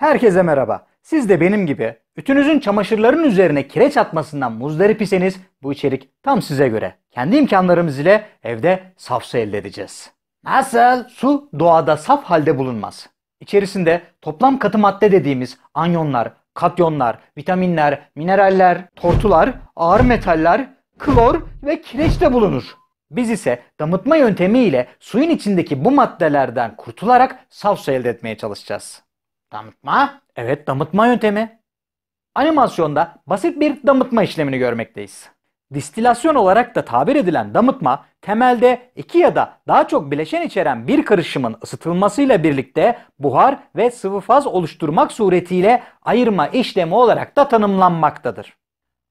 Herkese merhaba. Siz de benim gibi ütünüzün çamaşırların üzerine kireç atmasından muzdarip iseniz bu içerik tam size göre. Kendi imkanlarımız ile evde saf su elde edeceğiz. Nasıl? Su doğada saf halde bulunmaz. İçerisinde toplam katı madde dediğimiz anyonlar, katyonlar, vitaminler, mineraller, tortular, ağır metaller, klor ve kireç de bulunur. Biz ise damıtma yöntemiyle suyun içindeki bu maddelerden kurtularak saf su elde etmeye çalışacağız. Damıtma? Evet, damıtma yöntemi. Animasyonda basit bir damıtma işlemini görmekteyiz. Distilasyon olarak da tabir edilen damıtma, temelde iki ya da daha çok bileşen içeren bir karışımın ısıtılmasıyla birlikte buhar ve sıvı faz oluşturmak suretiyle ayırma işlemi olarak da tanımlanmaktadır.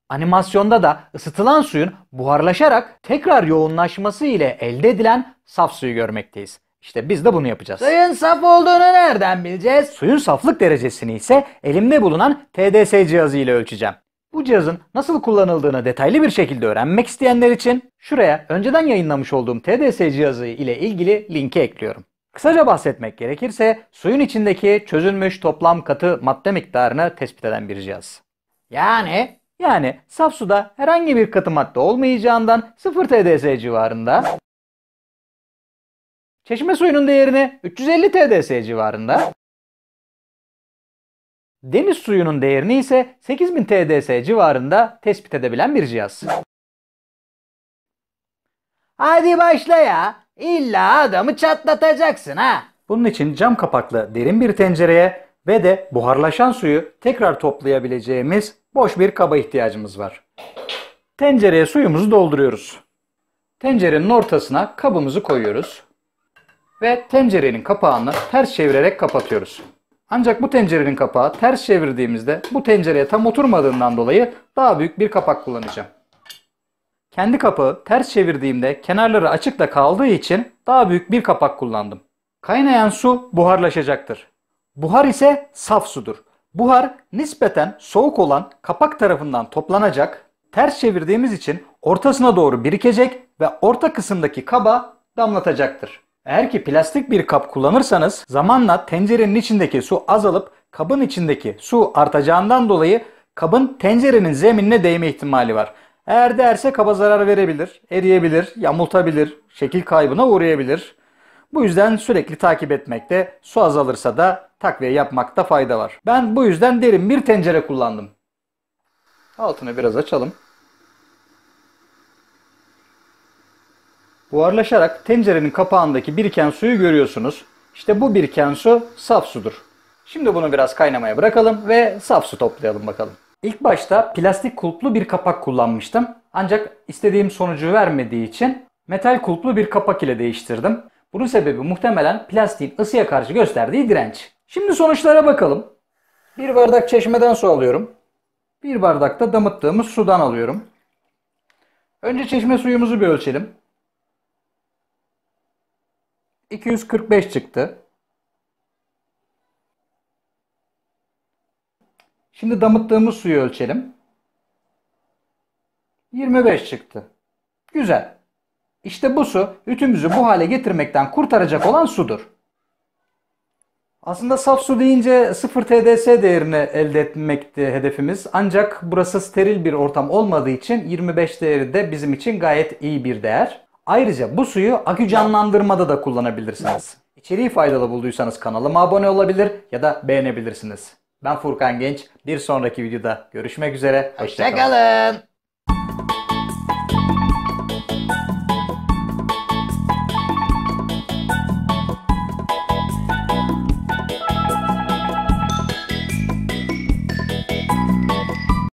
Animasyonda da ısıtılan suyun buharlaşarak tekrar yoğunlaşması ile elde edilen saf suyu görmekteyiz. İşte biz de bunu yapacağız. Suyun saf olduğunu nereden bileceğiz? Suyun saflık derecesini ise elimde bulunan TDS cihazı ile ölçeceğim. Bu cihazın nasıl kullanıldığını detaylı bir şekilde öğrenmek isteyenler için şuraya önceden yayınlamış olduğum TDS cihazı ile ilgili linki ekliyorum. Kısaca bahsetmek gerekirse suyun içindeki çözülmüş toplam katı madde miktarını tespit eden bir cihaz. Yani saf suda herhangi bir katı madde olmayacağından 0 TDS civarında, çeşme suyunun değerini 350 TDS civarında, deniz suyunun değerini ise 8000 TDS civarında tespit edebilen bir cihaz. Hadi başla ya. İlla adamı çatlatacaksın ha. Bunun için cam kapaklı derin bir tencereye ve de buharlaşan suyu tekrar toplayabileceğimiz boş bir kaba ihtiyacımız var. Tencereye suyumuzu dolduruyoruz. Tencerenin ortasına kabımızı koyuyoruz. Ve tencerenin kapağını ters çevirerek kapatıyoruz. Ancak bu tencerenin kapağı ters çevirdiğimizde bu tencereye tam oturmadığından dolayı daha büyük bir kapak kullanacağım. Kendi kapağı ters çevirdiğimde kenarları açıkta kaldığı için daha büyük bir kapak kullandım. Kaynayan su buharlaşacaktır. Buhar ise saf sudur. Buhar nispeten soğuk olan kapak tarafından toplanacak, ters çevirdiğimiz için ortasına doğru birikecek ve orta kısımdaki kaba damlatacaktır. Eğer ki plastik bir kap kullanırsanız zamanla tencerenin içindeki su azalıp kabın içindeki su artacağından dolayı kabın tencerenin zeminine değme ihtimali var. Eğer değerse kaba zarar verebilir, eriyebilir, yamultabilir, şekil kaybına uğrayabilir. Bu yüzden sürekli takip etmekte, su azalırsa da takviye yapmakta fayda var. Ben bu yüzden derin bir tencere kullandım. Altını biraz açalım. Buharlaşarak tencerenin kapağındaki biriken suyu görüyorsunuz. İşte bu biriken su saf sudur. Şimdi bunu biraz kaynamaya bırakalım ve saf su toplayalım bakalım. İlk başta plastik kulplu bir kapak kullanmıştım. Ancak istediğim sonucu vermediği için metal kulplu bir kapak ile değiştirdim. Bunun sebebi muhtemelen plastiğin ısıya karşı gösterdiği direnç. Şimdi sonuçlara bakalım. Bir bardak çeşmeden su alıyorum. Bir bardak da damıttığımız sudan alıyorum. Önce çeşme suyumuzu bir ölçelim. 245 çıktı. Şimdi damıttığımız suyu ölçelim. 25 çıktı. Güzel. İşte bu su ütümüzü bu hale getirmekten kurtaracak olan sudur. Aslında saf su deyince 0 TDS değerini elde etmekti hedefimiz. Ancak burası steril bir ortam olmadığı için 25 değeri de bizim için gayet iyi bir değer. Ayrıca bu suyu akü canlandırmada da kullanabilirsiniz. İçeriği faydalı bulduysanız kanalıma abone olabilir ya da beğenebilirsiniz. Ben Furkan Genç. Bir sonraki videoda görüşmek üzere. Hoşça kalın.